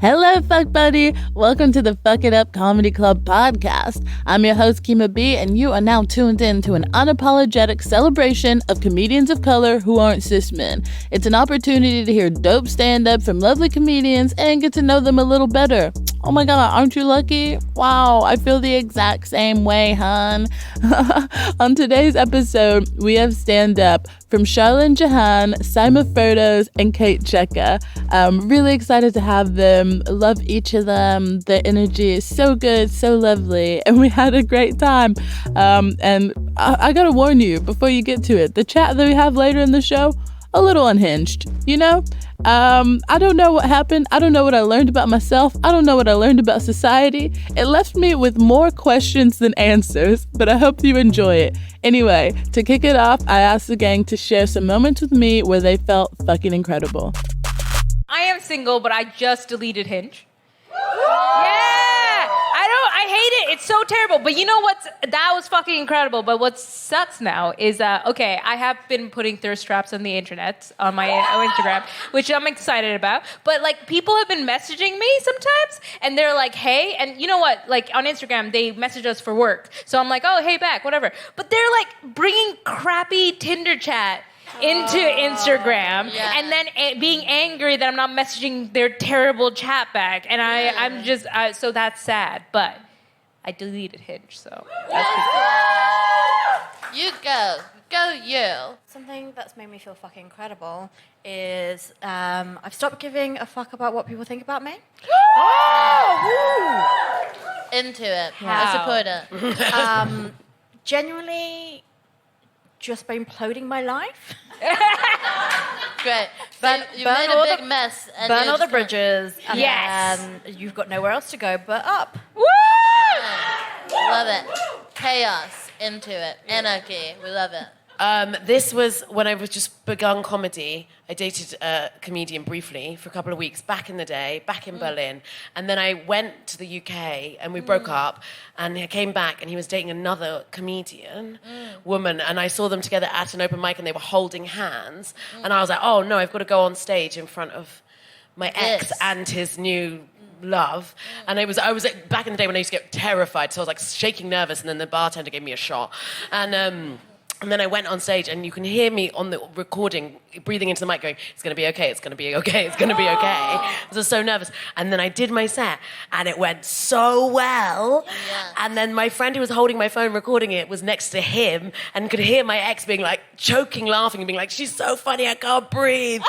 Hello, Fuck Buddy. Welcome to the Fuck It Up Comedy Club podcast. I'm your host, Kima B, and you are now tuned in to an unapologetic celebration of comedians of color who aren't cis men. It's an opportunity to hear dope stand-up from lovely comedians and get to know them a little better. Oh my God, aren't you lucky? Wow, I feel the exact same way, hon. On today's episode, we have stand-up from Sharlin, Jahan, Saima, Ferdows, and Cheka. I'm really excited to have them. Love each of them. Their energy is so good, so lovely, and we had a great time. And I gotta warn you before you get to it, the chat that we have later in the show, a little unhinged, you know? I don't know what happened. I don't know what I learned about myself. I don't know what I learned about society. It left me with more questions than answers, but I hope you enjoy it. Anyway, to kick it off, I asked the gang to share some moments with me where they felt fucking incredible. I am single, but I just deleted Hinge. Yeah! I hate it. It's so terrible. But you know that was fucking incredible. But what sucks now is, okay, I have been putting thirst traps on the internet, on my Instagram, which I'm excited about. But, like, people have been messaging me sometimes, and they're like, hey, and you know what? Like, on Instagram, they message us for work. So I'm like, oh, hey, back, whatever. But they're, like, bringing crappy Tinder chat into Instagram, and then being angry that I'm not messaging their terrible chat back, and I'm just so that's sad. But I deleted Hinge, so that's pretty You go you. Something that's made me feel fucking incredible is I've stopped giving a fuck about what people think about me. Into it. How? I support it. Genuinely just by imploding my life. Great. Burn You made a all big the- mess. And Burn you're all the just gonna- bridges, and Yes. then you've got nowhere else to go but up. Love it. Chaos. Into it. Anarchy. We love it. This was when I was just begun comedy. I dated a comedian briefly for a couple of weeks back in the day, back in Berlin. And then I went to the UK and we broke up. And I came back and he was dating another comedian, woman. And I saw them together at an open mic and they were holding hands. And I was like, oh no, I've got to go on stage in front of my ex and his new love. And I was like, back in the day when I used to get terrified. So I was like shaking nervous and then the bartender gave me a shot. And then I went on stage, and you can hear me on the recording, breathing into the mic, going, it's going to be okay, it's going to be okay, it's going to be okay. I was so nervous. And then I did my set, and it went so well. Yeah. And then my friend who was holding my phone recording it was next to him, and could hear my ex being like, choking, laughing, and being like, she's so funny, I can't breathe.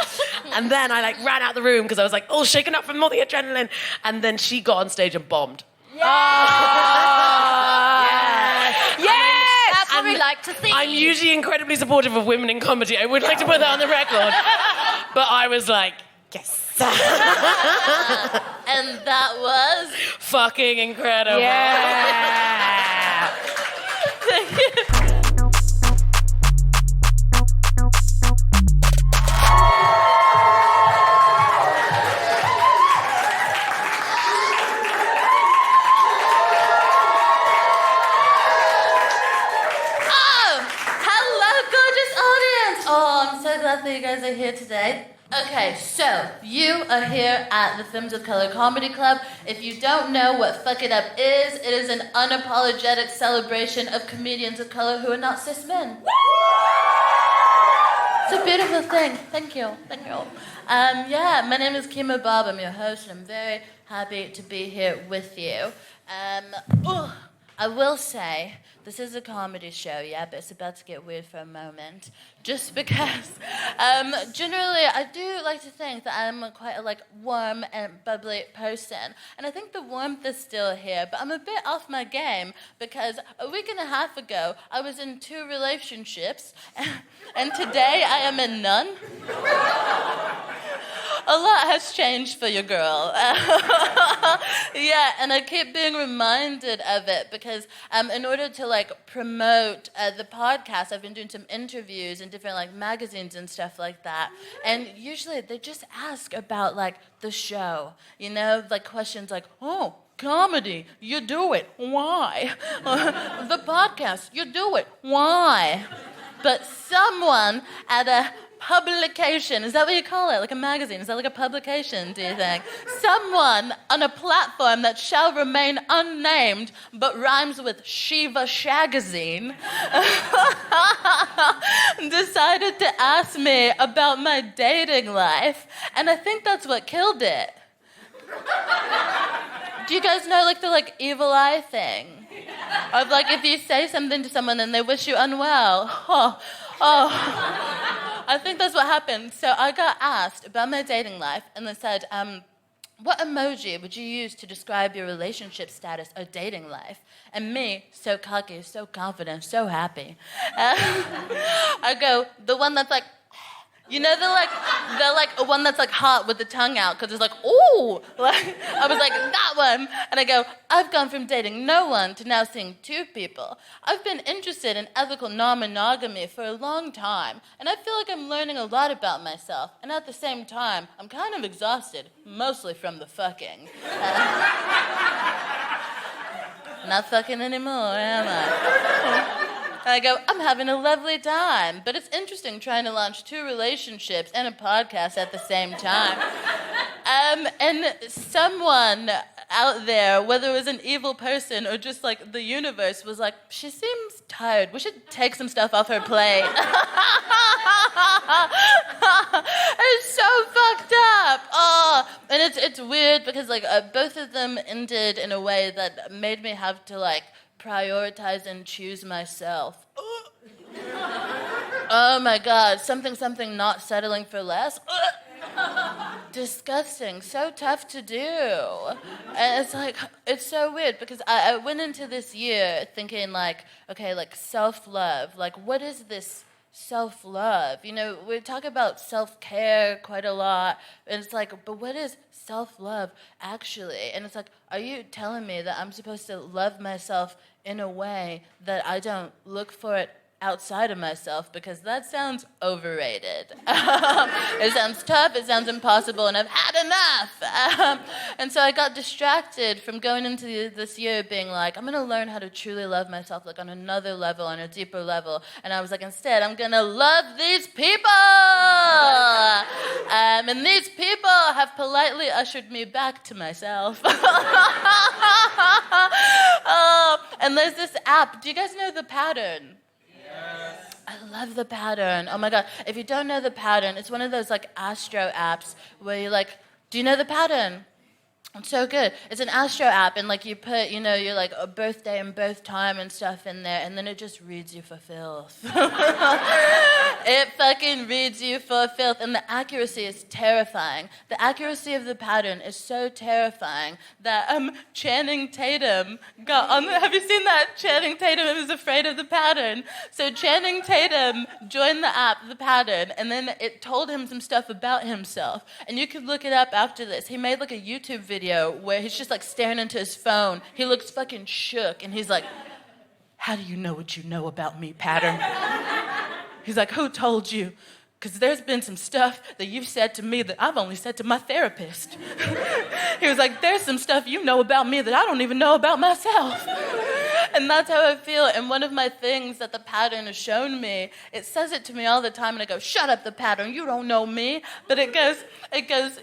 And then I like ran out the room, because I was like, all shaken up from all the adrenaline. And then she got on stage and bombed. That's what we like to see. I'm usually incredibly supportive of women in comedy. I would like to put that on the record. But I was like, yes. And that was... Fucking incredible. Yeah. I'm so glad that you guys are here today. Okay, so you are here at the Films of Color Comedy Club. If you don't know what Fuck It Up is, it is an unapologetic celebration of comedians of color who are not cis men. It's a beautiful thing. Thank you. Thank you. My name is Kima Bob. I'm your host, and I'm very happy to be here with you. I will say, this is a comedy show, yeah, but it's about to get weird for a moment. Just because, generally, I do like to think that I'm quite a, warm and bubbly person. And I think the warmth is still here, but I'm a bit off my game because a week and a half ago, I was in 2 relationships, and today I am in none. A lot has changed for your girl. Yeah, and I keep being reminded of it because in order to promote the podcast, I've been doing some interviews in different magazines and stuff like that. And usually they just ask about the show, questions like, oh, comedy, you do it, why? The podcast, you do it, why? But someone at a publication. Is that what you call it? Like a magazine? Is that like a publication, do you think? Someone on a platform that shall remain unnamed but rhymes with Shiva Shagazine decided to ask me about my dating life, and I think that's what killed it. Do you guys know like the like evil eye thing? Of like if you say something to someone and they wish you unwell. I think that's what happened. So I got asked about my dating life and they said, what emoji would you use to describe your relationship status or dating life? And me, so cocky, so confident, so happy. I go, the one that's like, you know, the one that's like hot with the tongue out because it's like, ooh. Like, I was like, that one. And I go, I've gone from dating no one to now seeing 2 people. I've been interested in ethical non-monogamy for a long time, and I feel like I'm learning a lot about myself. And at the same time, I'm kind of exhausted, mostly from the fucking. Not fucking anymore, am I? And I go, I'm having a lovely time, but it's interesting trying to launch 2 relationships and a podcast at the same time. And someone out there, whether it was an evil person or just like the universe, was like, she seems tired. We should take some stuff off her plate. It's so fucked up. Oh, and it's weird because like both of them ended in a way that made me have to like prioritize and choose myself. Oh my God, something not settling for less. Disgusting, so tough to do. And it's like, it's so weird because I went into this year thinking like, okay, like self-love, like what is this self-love? You know, we talk about self-care quite a lot, and it's like, but what is self-love actually? And it's like, are you telling me that I'm supposed to love myself in a way that I don't look for it outside of myself? Because that sounds overrated. It sounds tough, it sounds impossible, and I've had enough. And so I got distracted from going into this year being like, I'm going to learn how to truly love myself, like on another level, on a deeper level. And I was like, instead, I'm going to love these people. And these people have politely ushered me back to myself. And there's this app. Do you guys know The Pattern? Yes. I love The Pattern. Oh my God. If you don't know The Pattern, it's one of those like astro apps where you're like, do you know The Pattern? It's so good. It's an astro app, and like you put, you know, your like a birthday and birth time and stuff in there, and then it just reads you for filth. It fucking reads you for filth, and the accuracy is terrifying. The accuracy of The Pattern is so terrifying that Channing Tatum got on. Have you seen that? Channing Tatum was afraid of The Pattern. So Channing Tatum joined the app, The Pattern, and then it told him some stuff about himself. And you could look it up after this. He made like a YouTube video where he's just like staring into his phone. He looks fucking shook, and he's like, how do you know what you know about me, Pattern? He's like, who told you? Because there's been some stuff that you've said to me that I've only said to my therapist. He was like, there's some stuff you know about me that I don't even know about myself. And that's how I feel. And one of my things that The Pattern has shown me, it says it to me all the time, and I go, shut up, The Pattern, you don't know me. But it goes,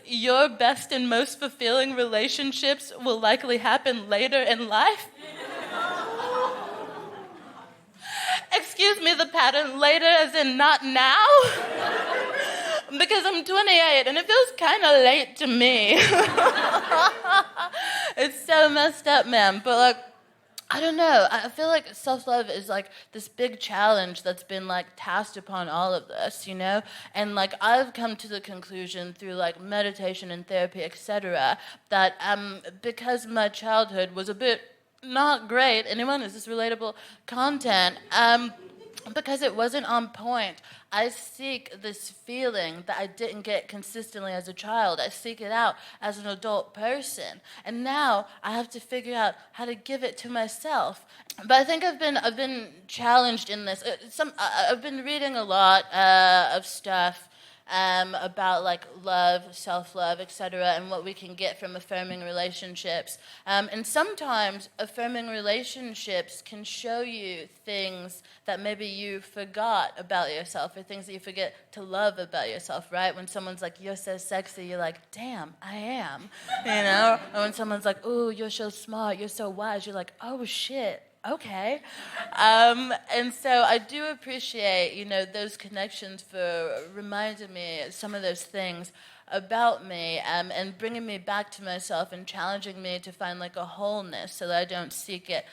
your best and most fulfilling relationships will likely happen later in life. Excuse me, The Pattern, later as in not now? Because I'm 28 and it feels kind of late to me. It's so messed up, man. But like, I don't know. I feel like self-love is like this big challenge that's been like tasked upon all of us, you know? And like I've come to the conclusion through like meditation and therapy, etc., that because my childhood was a bit not great. Anyone? Is this relatable content? Because it wasn't on point. I seek this feeling that I didn't get consistently as a child. I seek it out as an adult person. And now I have to figure out how to give it to myself. But I think I've been challenged in this. I've been reading a lot of stuff about like love, self-love, etc., and what we can get from affirming relationships. And sometimes affirming relationships can show you things that maybe you forgot about yourself, or things that you forget to love about yourself, right? When someone's like, you're so sexy, you're like, damn, I am, you know? Or when someone's like, ooh, you're so smart, you're so wise, you're like, oh shit, okay. And so I do appreciate, you know, those connections for reminding me some of those things about me, and bringing me back to myself and challenging me to find like a wholeness so that I don't seek it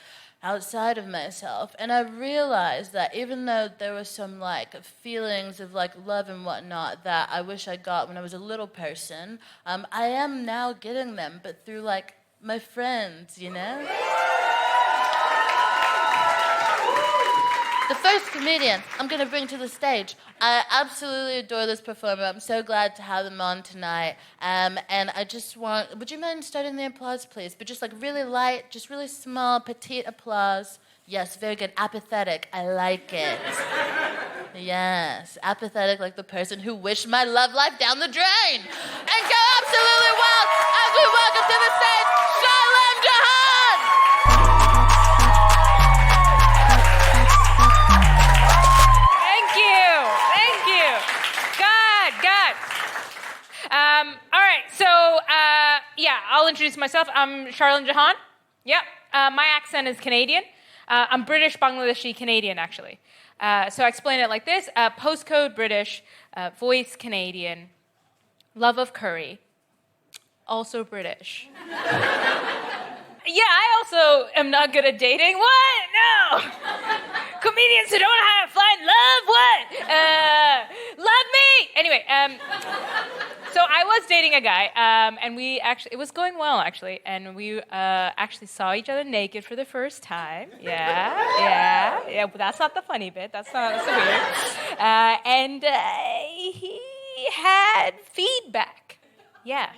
outside of myself. And I realized that even though there were some like feelings of like love and whatnot that I wish I got when I was a little person, I am now getting them, but through like my friends, you know? The first comedian I'm going to bring to the stage. I absolutely adore this performer. I'm so glad to have them on tonight. And I just want, would you mind starting the applause, please? But just like really light, just really small, petite applause. Yes, very good. Apathetic. I like it. Yes, apathetic like the person who wished my love life down the drain. And go absolutely wild as we welcome to the stage, Sharlin, Jahan! All right, so, I'll introduce myself. I'm Sharlin Jahan. Yep, my accent is Canadian. I'm British, Bangladeshi, Canadian, actually. So I explain it like this. Postcode British, voice Canadian, love of curry, also British. Yeah, I also am not good at dating. What? No! Comedians who don't know how to find love? What? Love me! Anyway, so I was dating a guy, and it was going well, actually, and we actually saw each other naked for the first time. Yeah, but that's not the funny bit. That's weird. And he had feedback. Yeah.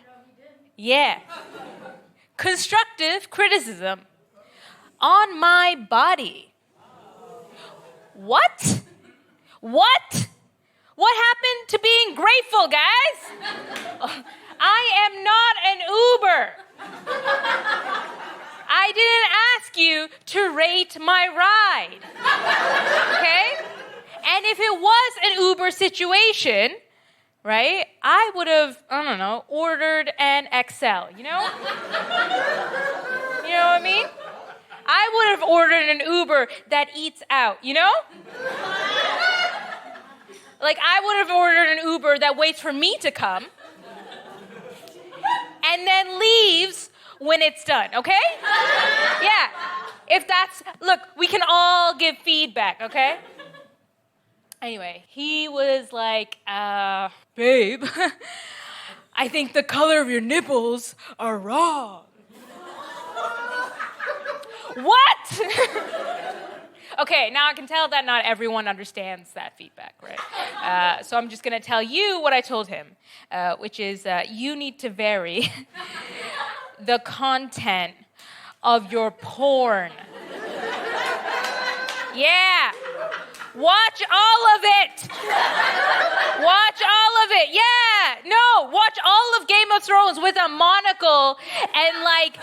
Constructive criticism on my body. What? What happened to being grateful, guys? I am not an Uber. I didn't ask you to rate my ride. Okay? And if it was an Uber situation, right, I would have, ordered an XL, you know? You know what I mean? I would have ordered an Uber that eats out, you know? Like, I would have ordered an Uber that waits for me to come and then leaves when it's done, okay? Yeah. Look, we can all give feedback, okay? Anyway, he was like, babe, I think the color of your nipples are wrong. What? Okay, now I can tell that not everyone understands that feedback, right? So I'm just going to tell you what I told him, which is you need to vary the content of your porn. Yeah. Watch all of it. Watch all of it. Yeah. No, watch all of Game of Thrones with a monocle and like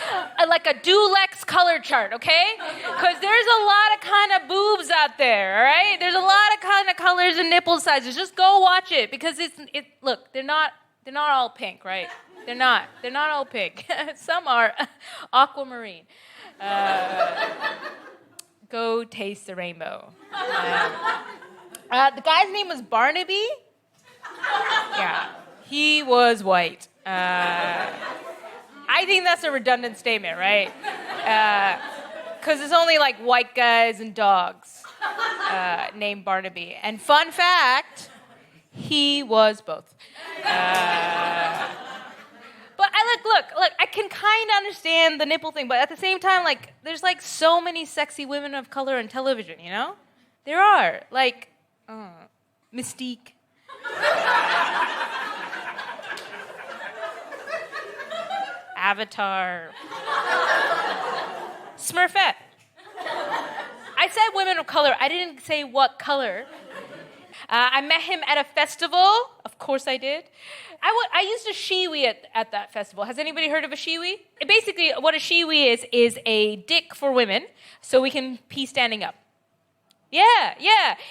a Dulex color chart, okay? Because there's a lot of kind of boobs out there, all right? There's a lot of kind of colors and nipple sizes. Just go watch it because look, they're not all pink, right? They're not all pink. Some are aquamarine. Go taste the rainbow. The guy's name was Barnaby. Yeah, he was white. I think that's a redundant statement, right? Because it's only like white guys and dogs named Barnaby. And fun fact, he was both. But look, I can kind of understand the nipple thing, but at the same time, like, there's like so many sexy women of color on television, you know? There are, like, Mystique. Avatar. Smurfette. I said women of color. I didn't say what color. I met him at a festival. Of course I did. I used a shiwi at that festival. Has anybody heard of a shiwi? Basically, what a shiwi is a dick for women, so we can pee standing up. Yeah.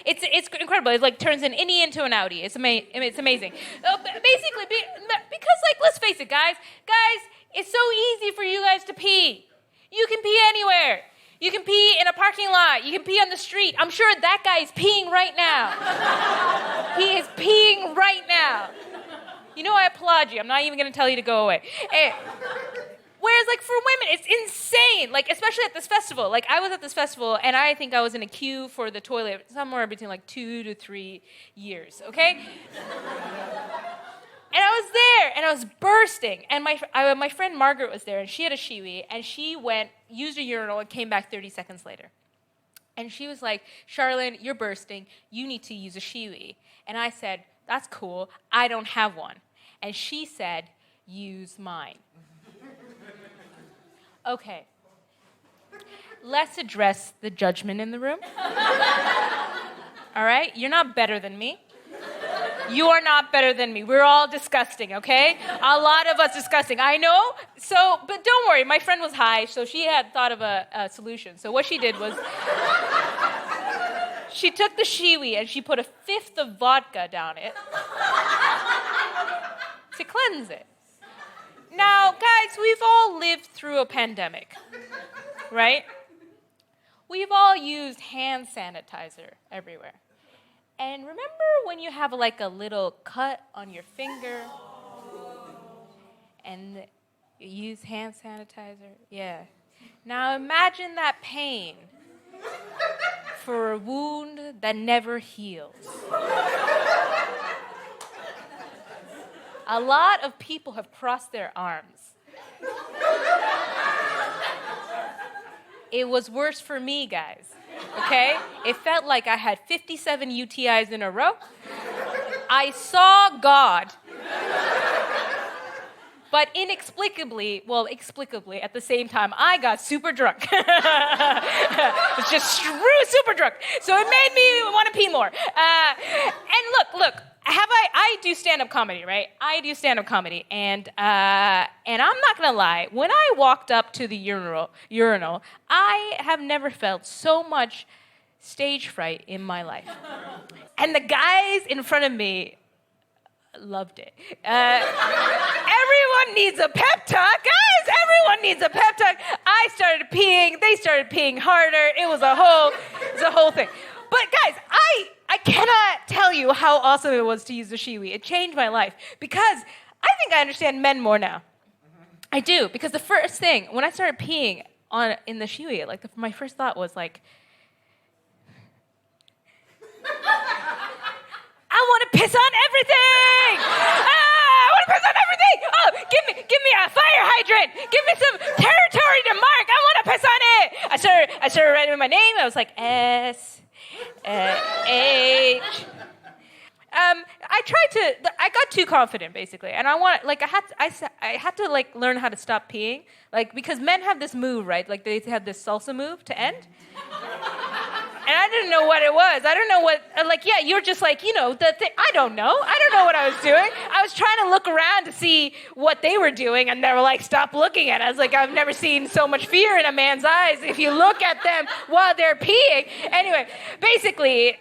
It's incredible. It like turns an innie into an outie. It's amazing. Basically, because like let's face it, guys, it's so easy for you guys to pee. You can pee anywhere. You can pee in a parking lot. You can pee on the street. I'm sure that guy is peeing right now. He is peeing right now. You know, I applaud you. I'm not even going to tell you to go away. Whereas, like, for women, it's insane. Like, especially at this festival. Like, I was at this festival, and I think I was in a queue for the toilet somewhere between, like, 2 to 3 years, okay? And I was there, and I was bursting. And my friend Margaret was there, and she had a shiwi, and she used a urinal, and came back 30 seconds later. And she was like, Sharlin, you're bursting. You need to use a shiwi. And I said, that's cool. I don't have one. And she said, use mine. Okay. Let's address the judgment in the room. All right? You're not better than me. You are not better than me. We're all disgusting, okay? A lot of us disgusting. I know. But don't worry. My friend was high, so she had thought of a solution. So what she did was she took the shiwi and she put a fifth of vodka down it to cleanse it. Now, guys, we've all lived through a pandemic, right? We've all used hand sanitizer everywhere. And remember when you have like a little cut on your finger and you use hand sanitizer? Yeah. Now imagine that pain for a wound that never heals. A lot of people have crossed their arms. It was worse for me, guys, okay? It felt like I had 57 UTIs in a row. I saw God. But explicably, at the same time, I got super drunk. It's just super drunk. So it made me want to pee more. And look, I do stand-up comedy, right? I do stand-up comedy, and I'm not gonna lie. When I walked up to the urinal, I have never felt so much stage fright in my life. And the guys in front of me loved it. Everyone needs a pep talk, guys. Everyone needs a pep talk. I started peeing. They started peeing harder. It was a whole thing. But guys, I cannot tell you how awesome it was to use the shiwi. It changed my life because I think I understand men more now. I do, because the first thing when I started peeing in the shiwi, like my first thought was like, I want to piss on everything. I want to piss on everything. Oh, give me a fire hydrant. Give me some territory to mark. I want to piss on it. I started writing my name. I was like S. H. I got too confident basically, and I had to like learn how to stop peeing, like because men have this move, right? Like they have this salsa move to end, and I didn't know what it was. I don't know what you're just like the thing. I don't know what I was doing. I was trying to look around to see what they were doing, and they were like, "Stop looking at us!" Like I've never seen so much fear in a man's eyes if you look at them while they're peeing. Anyway, basically.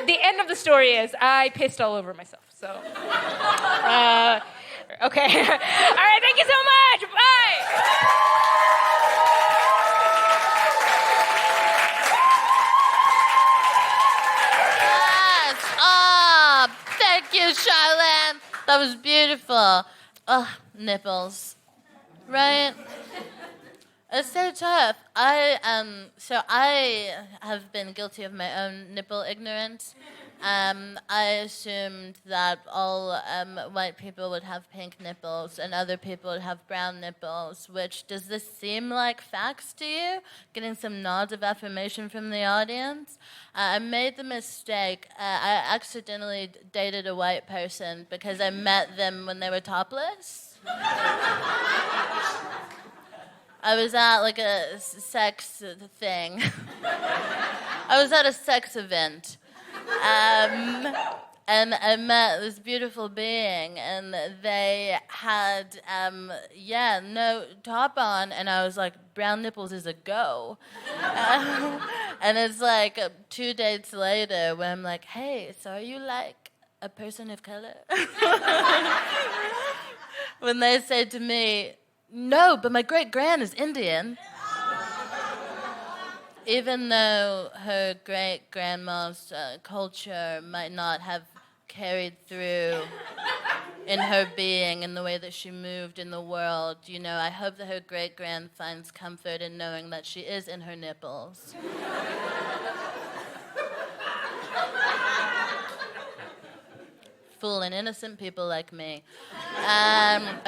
The end of the story is I pissed all over myself. So, okay. All right, thank you so much. Bye. Yes. Oh, thank you, Sharlin. That was beautiful. Oh, nipples. Right? It's so tough. I have been guilty of my own nipple ignorance. I assumed that all white people would have pink nipples and other people would have brown nipples, does this seem like facts to you? Getting some nods of affirmation from the audience? I made the mistake. I accidentally dated a white person because I met them when they were topless. I was at like a sex thing. I was at a sex event. and I met this beautiful being, and they had, no top on, and I was like, brown nipples is a go. And it's like 2 dates later when I'm like, hey, so are you like a person of color? When they say to me, no, but my great-grand is Indian. Even though her great-grandma's culture might not have carried through in her being in the way that she moved in the world, you know, I hope that her great-grand finds comfort in knowing that she is in her nipples. Fooling innocent people like me.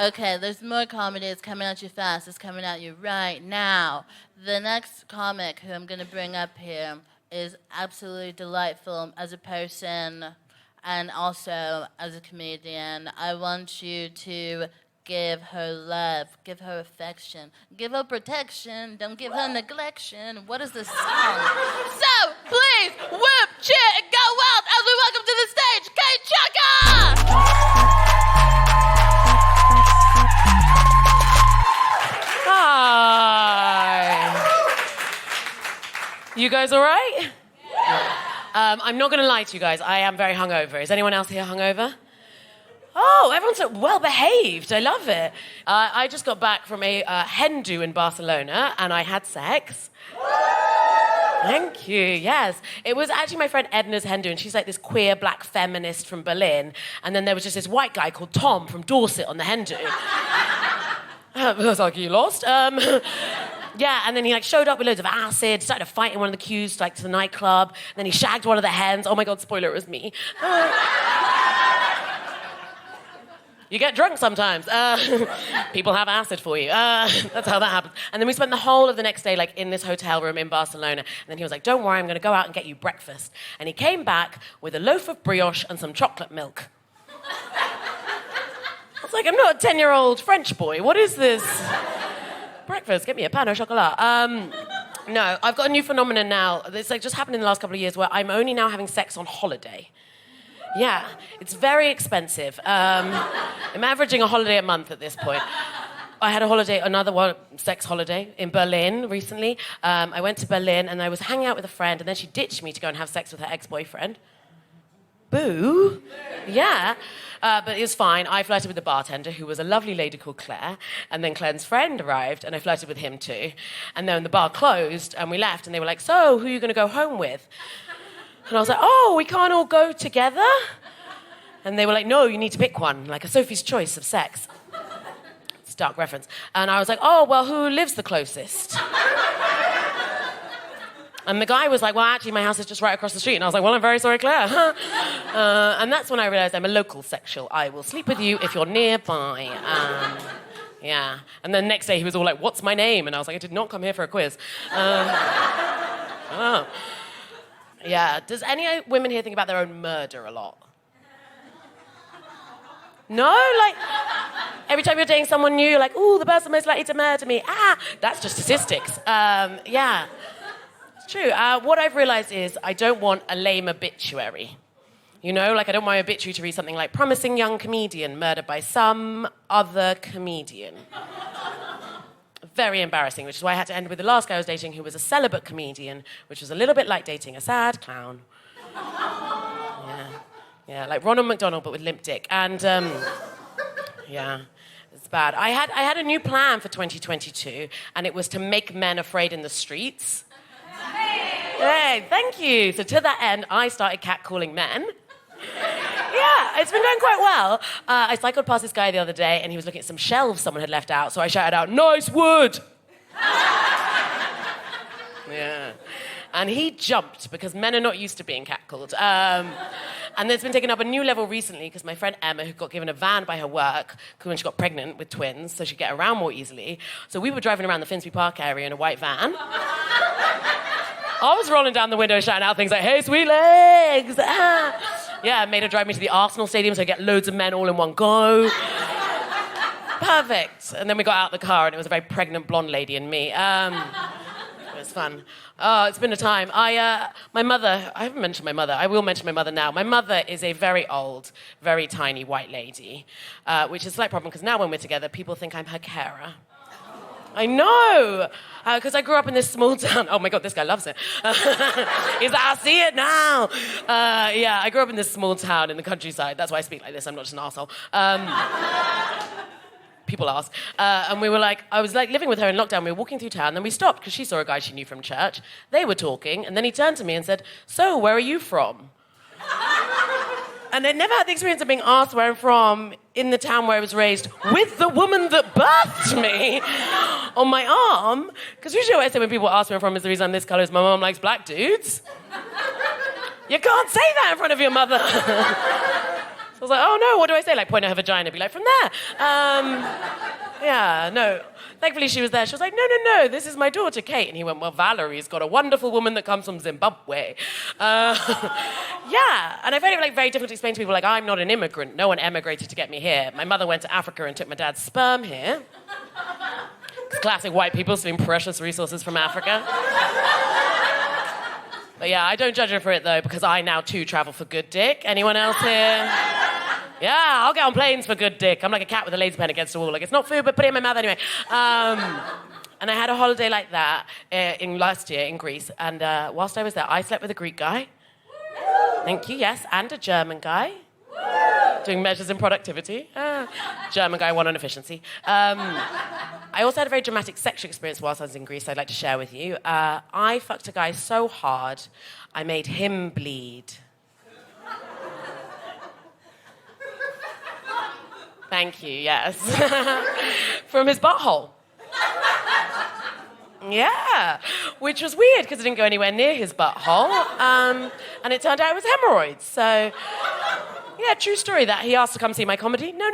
Okay, there's more comedy. It's coming at you fast. It's coming at you right now. The next comic who I'm going to bring up here is absolutely delightful as a person and also as a comedian. I want you to give her love, give her affection, give her protection, don't give her neglection. What is this song? So, please, whoop, cheer, and go wild as we welcome to the stage, Cheka! Hi. You guys all right? I'm not going to lie to you guys. I am very hungover. Is anyone else here hungover? Oh, everyone's so well behaved. I love it. I just got back from a hen do in Barcelona, and I had sex. Thank you, yes. It was actually my friend Edna's hen do, and she's like this queer black feminist from Berlin. And then there was just this white guy called Tom from Dorset on the hen do. I was like, you lost? Yeah, and then he like showed up with loads of acid, started a fight in one of the queues like to the nightclub. And then he shagged one of the hens. Oh my God, spoiler, it was me. You get drunk sometimes. People have acid for you. That's how that happens. And then we spent the whole of the next day like in this hotel room in Barcelona. And then he was like, don't worry, I'm going to go out and get you breakfast. And he came back with a loaf of brioche and some chocolate milk. I was like, I'm not a 10-year-old French boy. What is this? Breakfast, get me a pain au chocolat. No, I've got a new phenomenon now. It's like just happened in the last couple of years where I'm only now having sex on holiday. Yeah, it's very expensive. I'm averaging a holiday a month at this point. I had a holiday, another one, sex holiday in Berlin recently. I went to Berlin and I was hanging out with a friend and then she ditched me to go and have sex with her ex-boyfriend. Boo. Yeah. But it was fine. I flirted with the bartender, who was a lovely lady called Claire. And then Claire's friend arrived, and I flirted with him too. And then the bar closed, and we left, and they were like, so, who are you going to go home with? And I was like, oh, we can't all go together? And they were like, no, you need to pick one, like a Sophie's Choice of sex. It's a dark reference. And I was like, oh, well, who lives the closest? And the guy was like, well, actually, my house is just right across the street. And I was like, well, I'm very sorry, Claire. And that's when I realized I'm a local sexual. I will sleep with you if you're nearby. Yeah. And then next day he was all like, what's my name? And I was like, I did not come here for a quiz. Oh. Yeah. Does any women here think about their own murder a lot? No? Like, every time you're dating someone new, you're like, ooh, the person most likely to murder me. That's just statistics. Yeah. True. What I've realized is I don't want a lame obituary. You know, like I don't want my obituary to read something like promising young comedian murdered by some other comedian. Very embarrassing, which is why I had to end with the last guy I was dating who was a celibate comedian, which was a little bit like dating a sad clown. Yeah, like Ronald McDonald but with limp dick. And yeah. It's bad. I had a new plan for 2022 and it was to make men afraid in the streets. Hey, thank you. So to that end, I started catcalling men. Yeah, it's been going quite well. I cycled past this guy the other day, and he was looking at some shelves someone had left out, so I shouted out, nice wood! Yeah. And he jumped, because men are not used to being catcalled. And it's been taken up a new level recently, because my friend Emma, who got given a van by her work, when she got pregnant with twins, so she'd get around more easily. So we were driving around the Finsbury Park area in a white van. I was rolling down the window shouting out things like, hey, sweet legs! Yeah, I made her drive me to the Arsenal stadium so I get loads of men all in one go. Perfect. And then we got out of the car and it was a very pregnant blonde lady and me. It it's fun. Oh, it's been a time. My mother, I haven't mentioned my mother. I will mention my mother now. My mother is a very old, very tiny white lady, which is a slight problem because now when we're together, people think I'm her carer. I know, because I grew up in this small town. Oh my God, this guy loves it. He's like, I see it now. Yeah, I grew up in this small town in the countryside. That's why I speak like this. I'm not just an arsehole. People ask. And we were like, I was like living with her in lockdown. We were walking through town, then we stopped because she saw a guy she knew from church. They were talking, and then he turned to me and said, so, where are you from? And I'd never had the experience of being asked where I'm from in the town where I was raised with the woman that birthed me on my arm. Because usually what I say when people ask where I'm from is the reason I'm this colour is my mum likes black dudes. You can't say that in front of your mother. So I was like, oh no, what do I say? Like point at her vagina, be like, from there. Yeah, no. Thankfully she was there. She was like, no, this is my daughter, Kate. And he went, well, Valerie's got a wonderful woman that comes from Zimbabwe. Yeah, and I find it like very difficult to explain to people, like, I'm not an immigrant. No one emigrated to get me here. My mother went to Africa and took my dad's sperm here. It's classic white people stealing precious resources from Africa. But yeah, I don't judge her for it, though, because I now, too, travel for good dick. Anyone else here? Yeah, I'll get on planes for good dick. I'm like a cat with a lazy pen against a wall. Like, it's not food, but put it in my mouth anyway. And I had a holiday like that last year in Greece. And whilst I was there, I slept with a Greek guy. Thank you, yes. And a German guy. Doing measures in productivity. German guy, one on efficiency. I also had a very dramatic sexual experience whilst I was in Greece I'd like to share with you. I fucked a guy so hard, I made him bleed. Thank you, yes. From his butthole. Yeah, which was weird because it didn't go anywhere near his butthole. And it turned out it was hemorrhoids. So, yeah, true story that he asked to come see my comedy. No.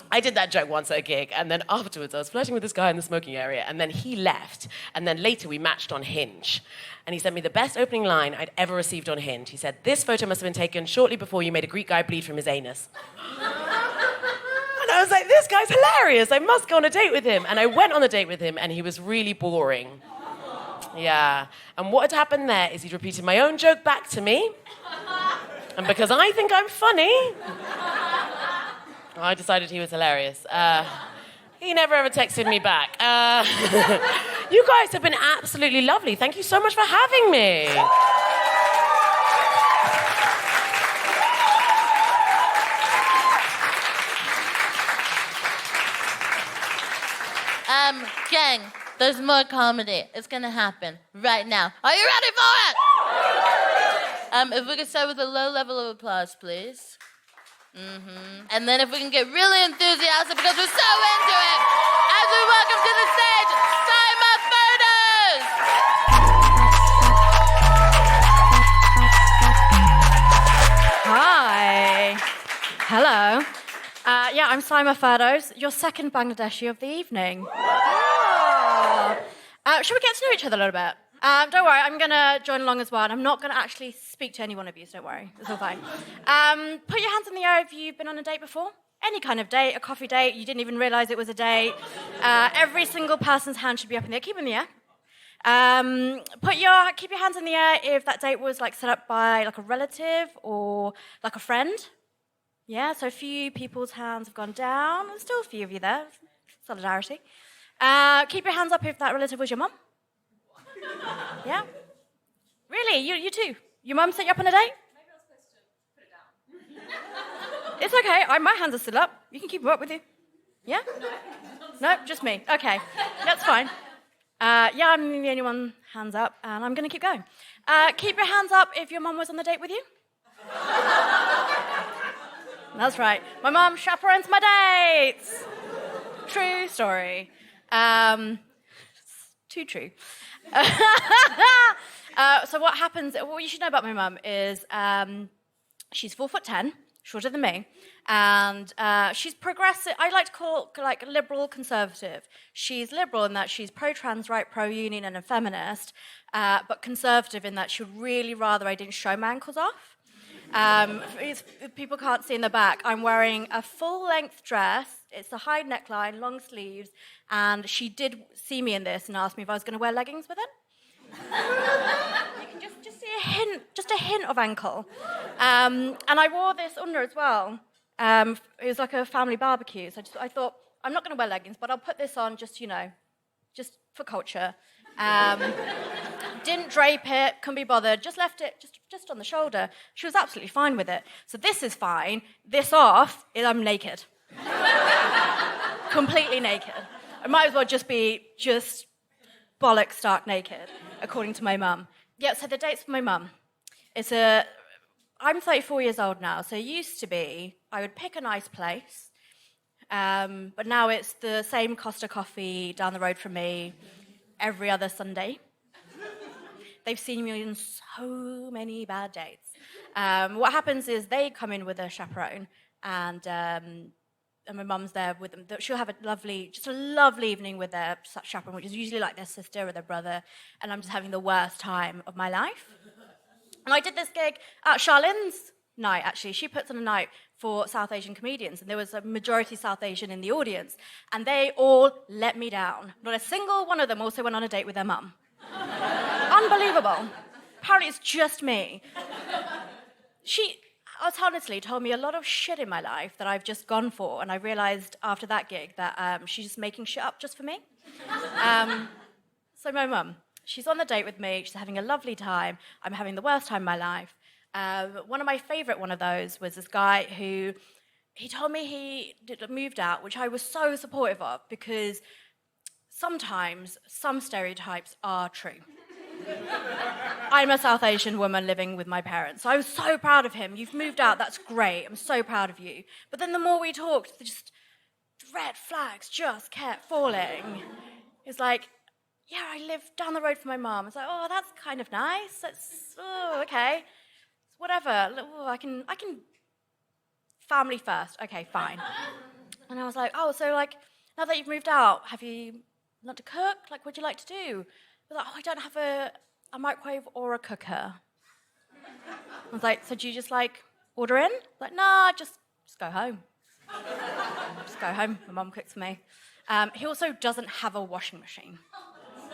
I did that joke once at a gig, and then afterwards I was flirting with this guy in the smoking area, and then he left, and then later we matched on Hinge. And he sent me the best opening line I'd ever received on Hinge. He said, this photo must have been taken shortly before you made a Greek guy bleed from his anus. And I was like, this guy's hilarious. I must go on a date with him. And I went on a date with him, and he was really boring. Yeah. And what had happened there is he'd repeated my own joke back to me. And because I think I'm funny, I decided he was hilarious. He never ever texted me back. You guys have been absolutely lovely. Thank you so much for having me. Gang, there's more comedy. It's gonna happen right now. Are you ready for it? If we could start with a low level of applause, please. And then if we can get really enthusiastic because we're so into it, as we welcome to the stage, Saima Ferdows! Hi. Hello. Yeah, I'm Saima Ferdows, your second Bangladeshi of the evening. Should we get to know each other a little bit? Don't worry, I'm going to join along as well, and I'm not going to actually speak to any one of you, so don't worry. It's all fine. Put your hands in the air if you've been on a date before. Any kind of date, a coffee date, you didn't even realise it was a date. Every single person's hand should be up in the air. Keep them in the air. Keep your hands in the air if that date was like set up by like a relative or like a friend. Yeah, so a few people's hands have gone down. There's still a few of you there. Solidarity. Keep your hands up if that relative was your mum. Yeah? Really? You too? Your mum set you up on a date? Maybe I was supposed to put it down. It's okay. My hands are still up. You can keep them up with you. Yeah? No, just me. Okay. That's fine. Yeah, I'm the only one hands up, and I'm going to keep going. Keep your hands up if your mum was on the date with you. That's right. My mum chaperones my dates. True story. Too true. So what happens, what you should know about my mum is she's 4'10", shorter than me, and she's progressive. I like to call like liberal conservative. She's liberal in that she's pro-trans right, pro-union and a feminist, but conservative in that she would really rather I didn't show my ankles off. If people can't see in the back, I'm wearing a full-length dress. It's a high neckline, long sleeves, and she did see me in this and asked me if I was going to wear leggings with it. You can just see a hint of ankle. And I wore this under as well. It was like a family barbecue, so I thought, I'm not going to wear leggings, but I'll put this on just for culture. Didn't drape it, couldn't be bothered, just left it just on the shoulder. She was absolutely fine with it. So this is fine. This off, I'm naked. Completely naked. I might as well just be bollock stark naked, according to my mum. Yeah, so the date's for my mum. I'm 34 years old now, so it used to be I would pick a nice place, but now it's the same Costa Coffee down the road from me every other Sunday. They've seen me on so many bad dates. What happens is they come in with a chaperone, and my mum's there with them. She'll have a lovely evening with their chaperone, which is usually like their sister or their brother, and I'm just having the worst time of my life. And I did this gig at Sharlin's night, actually. She puts on a night for South Asian comedians, and there was a majority South Asian in the audience, and they all let me down. Not a single one of them also went on a date with their mum. Unbelievable. Apparently it's just me. She honestly told me a lot of shit in my life that I've just gone for, and I realised after that gig that she's just making shit up just for me. So my mum, she's on the date with me, she's having a lovely time, I'm having the worst time of my life. One of my favourite one of those was this guy who, he told me he moved out, which I was so supportive of, because sometimes some stereotypes are true. I'm a South Asian woman living with my parents, so I was so proud of him. You've moved out, that's great, I'm so proud of you. But then the more we talked, the red flags just kept falling. It's like, yeah, I live down the road from my mum. It's like, oh, that's kind of nice. Okay. Whatever. Oh, I can. Family first. Okay, fine. And I was like, oh, so like, now that you've moved out, have you learned to cook? Like, what'd you like to do? I was like, oh, I don't have a microwave or a cooker. I was like, so do you just like order in? Like, nah, just go home. Just go home. My mum cooks for me. He also doesn't have a washing machine.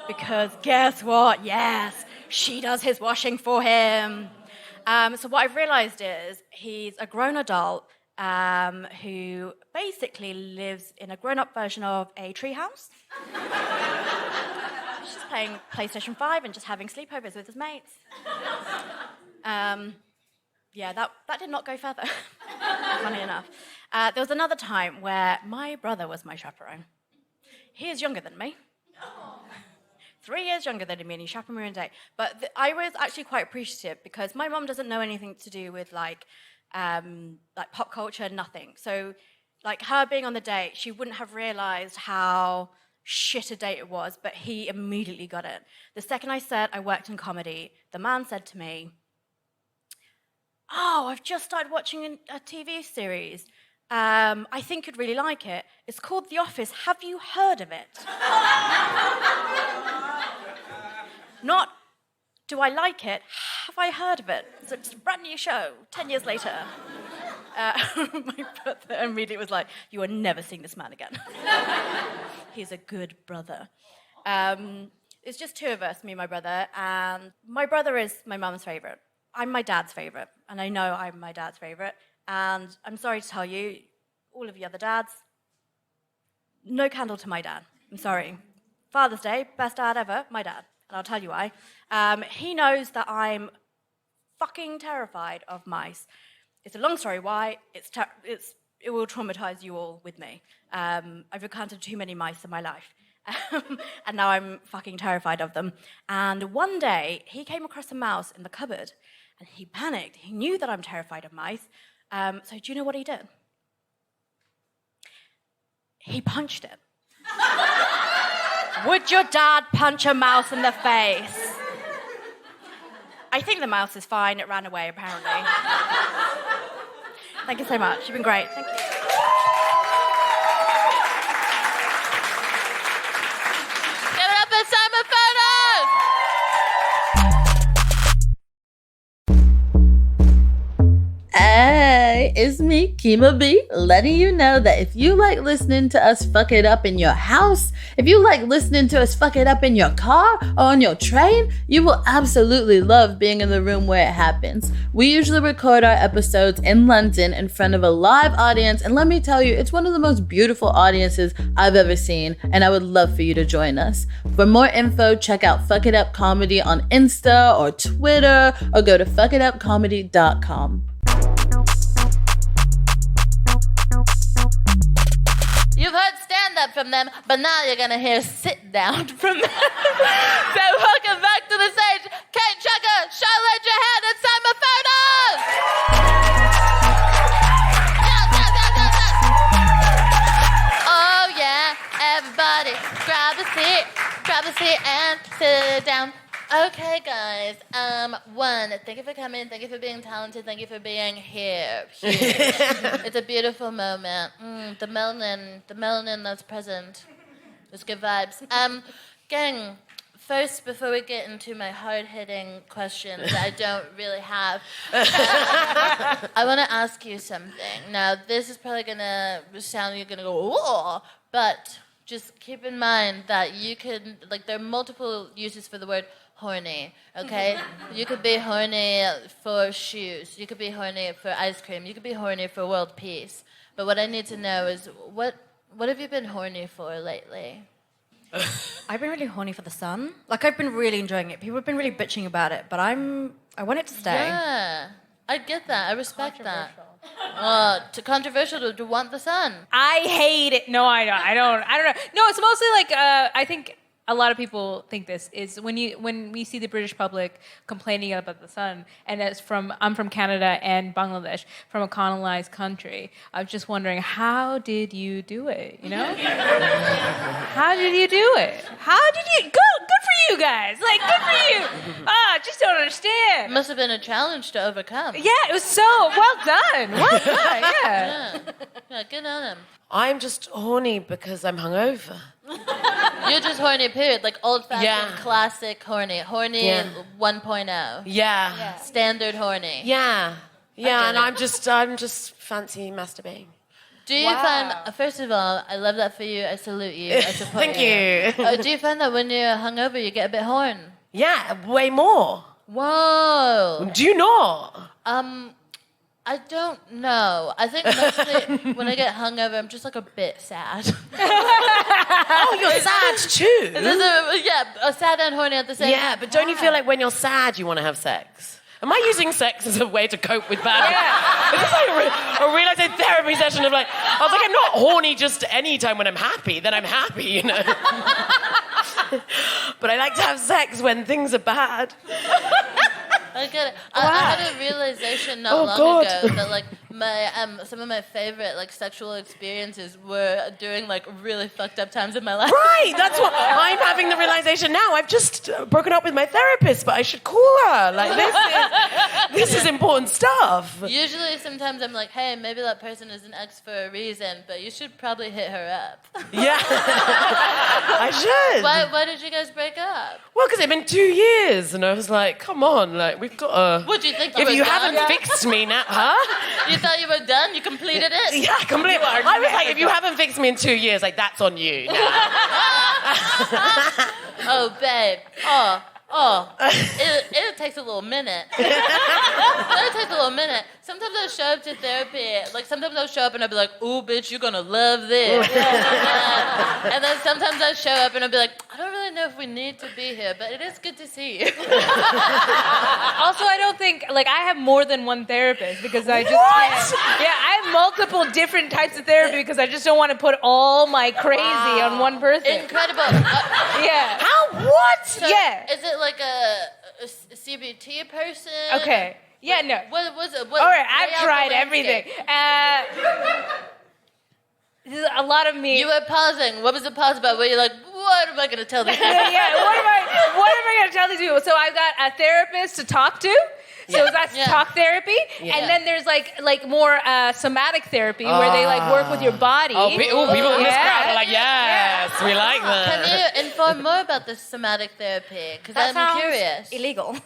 Because guess what? Yes, she does his washing for him. So what I've realised is he's a grown adult who basically lives in a grown-up version of a treehouse. He's just playing PlayStation 5 and just having sleepovers with his mates. Yeah, that did not go further, funny enough. There was another time where my brother was my chaperone. He is younger than me. 3 years younger than me, and he chaperoned me on a date. But I was actually quite appreciative because my mum doesn't know anything to do with like pop culture, nothing. So, like her being on the date, she wouldn't have realised how shit a date it was, but he immediately got it. The second I said I worked in comedy, the man said to me, "Oh, I've just started watching a TV series. I think you'd really like it. It's called The Office. Have you heard of it?" Not, do I like it? Have I heard of it? It's a brand new show, 10 years later. My brother immediately was like, "You are never seeing this man again." He's a good brother. It's just two of us, me and my brother, and my brother is my mum's favourite. I'm my dad's favourite, and I know I'm my dad's favourite, and I'm sorry to tell you, all of the other dads, no candle to my dad. I'm sorry. Father's Day, best dad ever, my dad. And I'll tell you why. He knows that I'm fucking terrified of mice. It's a long story why. It will traumatize you all with me. I've encountered too many mice in my life. And now I'm fucking terrified of them. And one day, he came across a mouse in the cupboard, and he panicked. He knew that I'm terrified of mice. So do you know what he did? He punched it. Would your dad punch a mouse in the face? I think the mouse is fine. It ran away, apparently. Thank you so much. You've been great. Thank you. Give it up for Saima Ferdows! it's me, Kima B, letting you know that if you like listening to us fuck it up in your house, if you like listening to us fuck it up in your car or on your train, you will absolutely love being in the room where it happens. We usually record our episodes in London in front of a live audience, and let me tell you, it's one of the most beautiful audiences I've ever seen, and I would love for you to join us. For more info, check out Fuck It Up Comedy on Insta or Twitter, or go to fuckitupcomedy.com. You've heard stand-up from them, but now you're gonna hear sit-down from them. So welcome back to the stage, Kate, Cheka, Sharlin, Jahan, and Saima Ferdows! Yes. Oh yeah, everybody, grab a seat and sit down. Okay, guys. One, thank you for coming. Thank you for being talented. Thank you for being here. It's a beautiful moment. The melanin that's present. It's good vibes. Gang, first, before we get into my hard-hitting questions that I don't really have, I want to ask you something. Now, this is probably gonna sound, you're gonna go, oh, but just keep in mind that you can, like, there are multiple uses for the word horny, okay? You could be horny for shoes. You could be horny for ice cream. You could be horny for world peace. But what I need to know is, what have you been horny for lately? I've been really horny for the sun. Like, I've been really enjoying it. People have been really bitching about it, but I want it to stay. Yeah, I get that. I respect that. Too controversial to want the sun. I hate it. No, I don't know. No, it's mostly like I think a lot of people think this is when we see the British public complaining about the sun, and I'm from Canada and Bangladesh, from a colonized country. I'm just wondering, how did you do it? You know, how did you do it? How did you? Good for you guys. Like, good for you. I just don't understand. It must have been a challenge to overcome. Yeah, it was so well done. Well done. Yeah. Yeah, good on him. I'm just horny because I'm hungover. You're just horny, period. Like old-fashioned, classic horny. Horny 1.0. Yeah. Standard horny. Yeah. Yeah, and I'm just fancy masturbating. Do you find, first of all, I love that for you. I salute you. I support Thank you. Do you find that when you're hungover, you get a bit horny? Yeah, way more. Whoa. Do you not? I don't know. I think mostly when I get hungover, I'm just like a bit sad. Oh, you're sad too? Sad and horny at the same time. Yeah, but don't you feel like when you're sad, you want to have sex? Am I using sex as a way to cope with bad? Yeah. It's just like a realizing therapy session of like, I was like, I'm not horny just any time when I'm happy, then I'm happy, you know? But I like to have sex when things are bad. I get it. I had a realization not long ago that like my some of my favorite like sexual experiences were during like really fucked up times in my life. Right, that's what I'm having the realization now. I've just broken up with my therapist, but I should call her. Like this is important stuff. Usually, sometimes I'm like, hey, maybe that person is an ex for a reason, but you should probably hit her up. Yeah, I should. Why did you guys break up? Well, because it'd been 2 years, and I was like, come on, like we've got to. What do you think? If you haven't fixed me now, huh? You thought you were done? You completed it? Yeah, completely. I was like, if you haven't fixed me in 2 years, like that's on you. Oh, babe. It takes a little minute. It takes a little minute. Sometimes I show up to therapy. Like, sometimes I'll show up and I'll be like, ooh, bitch, you're gonna love this. And then sometimes I show up and I'll be like, I don't really know if we need to be here, but it is good to see you. Also, I don't think, like, I have more than one therapist because I just can't. Yeah, I have multiple different types of therapy because I just don't want to put all my crazy on one person. Incredible. Yeah. How? What? So Yeah. Is it like a CBT person? Okay. Yeah, no. What was it? All right, I've tried everything. A lot of me. You were pausing. What was the pause about? Where you're like, what am I going to tell these people? Yeah, what am I going to tell these people? So I've got a therapist to talk to. So that's talk therapy, and then there's like more somatic therapy where they like work with your body. People in this crowd are like, yes. we like that. Can you inform more about this somatic therapy? Because That I'm sounds curious. illegal.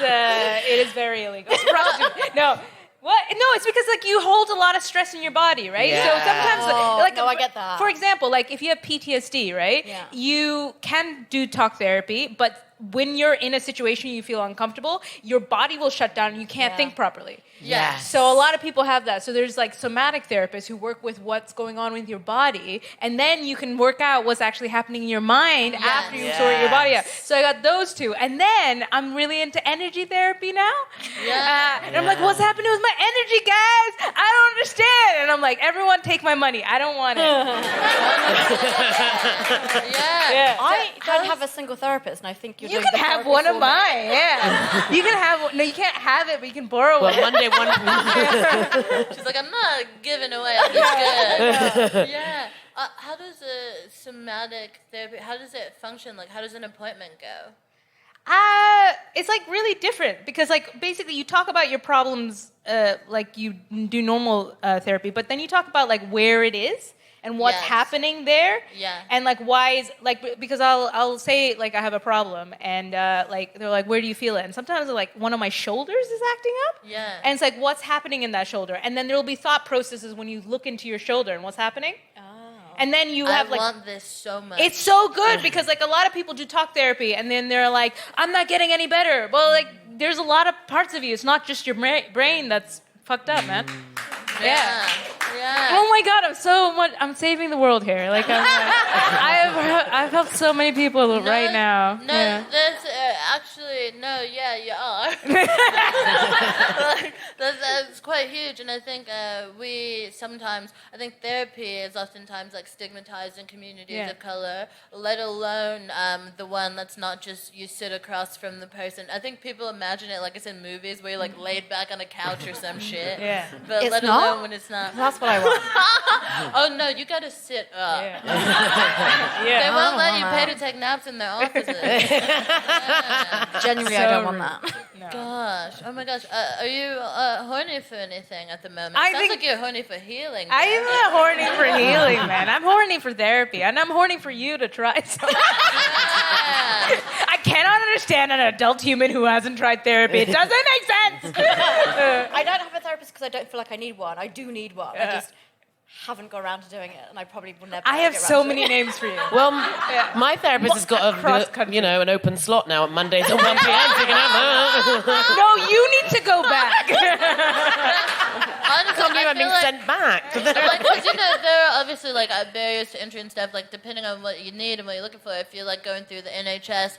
It is very illegal. It's prostitute. No. What? No, it's because like you hold a lot of stress in your body, right? Yeah. So sometimes, like, no, I get that. For example, like if you have PTSD, right? Yeah. You can do talk therapy, but when you're in a situation you feel uncomfortable, your body will shut down and you can't think properly. Yes. So a lot of people have that. So there's like somatic therapists who work with what's going on with your body, and then you can work out what's actually happening in your mind after you sort your body out. So I got those two, and then I'm really into energy therapy now. And I'm like, what's happening with my energy, guys? I don't understand. And I'm like, everyone take my money. I don't want it. I don't have a single therapist, and I think you're You doing can the have therapy one of for me. mine. Yeah. You can have. No, you can't have it, but you can borrow Well, it. Monday, one. She's like, I'm not giving away. I'm just good. Yeah. How does a somatic therapy, how does it function? Like, how does an appointment go? It's like really different because like basically you talk about your problems like you do normal therapy, but then you talk about like where it is and what's happening there. Yeah. And like why is like because I'll say like I have a problem and like they're like where do you feel it? And sometimes like one of my shoulders is acting up. Yeah. And it's like what's happening in that shoulder? And then there'll be thought processes when you look into your shoulder and what's happening. And then you have I like want this so much. it's so good because like a lot of people do talk therapy and then they're like, I'm not getting any better. Well, like there's a lot of parts of you. It's not just your brain that's fucked up, man. Yeah. Oh my God, I'm saving the world here. Like I've helped so many people right now. No, that's actually no. Yeah, you are. Like, that's quite huge, and I think we sometimes. I think therapy is oftentimes like stigmatized in communities of color, let alone the one that's not just you sit across from the person. I think people imagine it like it's in movies where you're like laid back on a couch or some shit. Yeah. But It's let not? alone when it's not. That's what I want. Oh no, you gotta sit up. Yeah. They won't let you pay to take naps in their offices. Genuinely, I don't want that. Gosh, oh my gosh, are you horny for anything at the moment? I Sounds think- like you're horny for healing. I am not horny for healing, man. I'm horny for therapy, and I'm horny for you to try something. I cannot understand an adult human who hasn't tried therapy. It doesn't make sense. I don't have a therapist because I don't feel like I need one. I do need one. I just haven't got around to doing it, and I probably will never. I have get so around to many doing it. names for you. Well, my therapist has got Cross-country. an open slot now at Mondays at 1 p.m. So you can have that. No, you need to go back. Honestly, Can't believe I'm being sent back. like, 'cause, you know, there are obviously like barriers to entry and stuff. Like depending on what you need and what you're looking for. If you're like going through the NHS,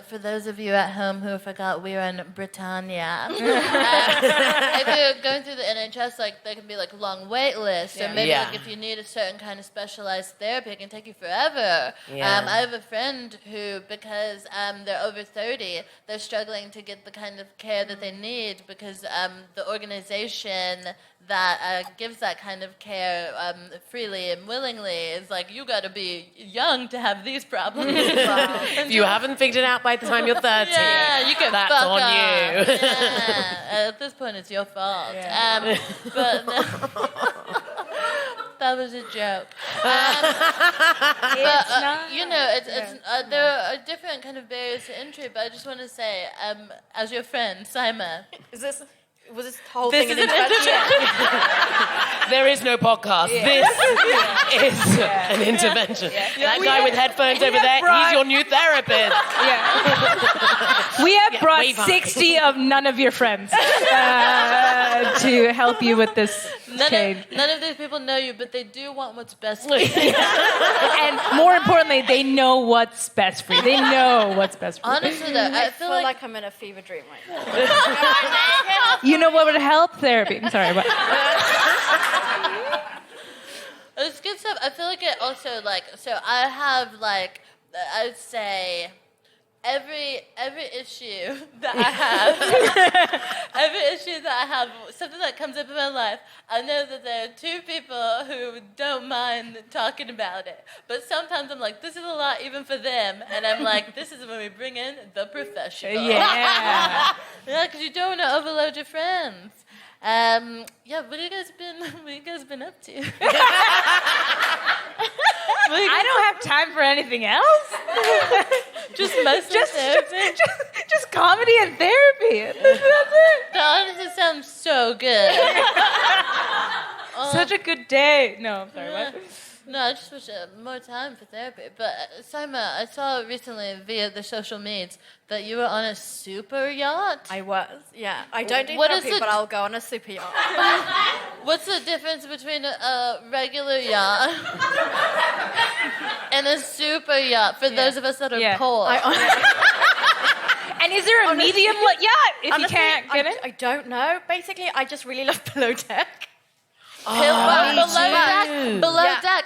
for those of you at home who forgot we're in Britannia, if you're going through the NHS, like there can be like long wait lists, and maybe like if you need a certain kind of specialized therapy, it can take you forever. Yeah. I have a friend who, because they're over 30, they're struggling to get the kind of care that they need because the organization that gives that kind of care freely and willingly is like, you got to be young to have these problems. If you haven't figured it out by the time you're 30, Yeah, you can that's fuck on off. you. Yeah. At this point, it's your fault. But that was a joke. You know, it's there are different kind of barriers to entry. But I just want to say, as your friend, Saima. Was this whole thing an intervention? There is no podcast. This is an intervention. That guy with headphones over there, he's your new therapist. We have brought wave 60 of none of your friends to help you with this change. None of these people know you, but they do want what's best for you. And more importantly, they know what's best for you. They know what's best for you. Honestly, though, I I feel feel like like I'm in a fever dream right now. You know what would help? Therapy. I'm sorry, but it's good stuff. I feel like it also like so. I have like I'd say every issue that I have, something that comes up in my life, I know that there are two people who don't mind talking about it. But sometimes I'm like, this is a lot even for them, and I'm like, this is when we bring in the professional. yeah. Yeah, because you don't want to overload your friends. Yeah, what have you guys been up to? I don't have time for anything else. Just mostly therapy. Just comedy and therapy. That's it. That honestly sounds so good. Such a good day. No, I'm sorry. What? No, I just wish more time for therapy. But Saima, I saw recently via the social medias that you were on a super yacht. I was, yeah. I don't do What is therapy, it- but I'll go on a super yacht. What's the difference between a regular yacht and a super yacht for those of us that are Yeah. poor? And is there a medium yacht if Honestly, you can't get in? I don't know. Basically, I just really love below deck. Below Yeah. deck.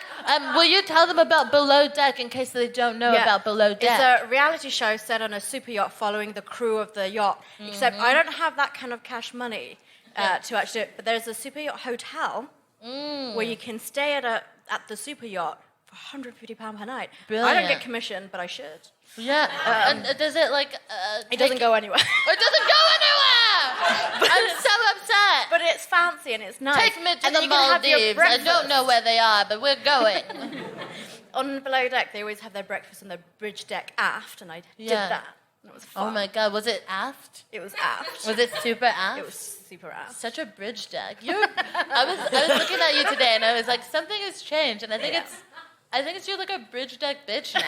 Will you tell them about Below Deck in case they don't know about Below Deck? It's a reality show set on a super yacht following the crew of the yacht. Except I don't have that kind of cash money to actually do it. But there's a super yacht hotel where you can stay at the super yacht for £150 per night. I don't Brilliant. get commission, but I should. Yeah. And does it like? It doesn't go anywhere. It doesn't go anywhere. I'm so upset. But it's fancy and it's nice. Take me to and the then you can have your Maldives. I breakfast. don't know where they are, but we're going. On Below Deck, they always have their breakfast on the bridge deck aft, and I did Yeah. that. And it was fun. Oh my God, was it aft? It was aft. Was it super aft? It was super aft. Such a bridge deck. I was looking at you today, and I was like, something has changed, and I think it's you're like a bridge deck bitch now.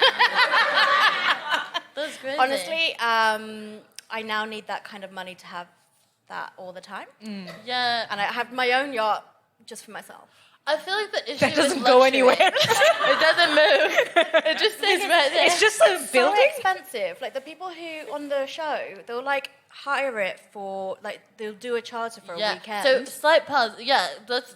That's crazy. Honestly, I now need that kind of money to have that all the time. Yeah. And I have my own yacht just for myself. I feel like the issue That doesn't with go luxury- anywhere. It doesn't move. It just stays right there. It's just a So building. expensive. Like the people who on the show, they'll like hire it for like they'll do a charter for a weekend. So slight pause. Yeah, let's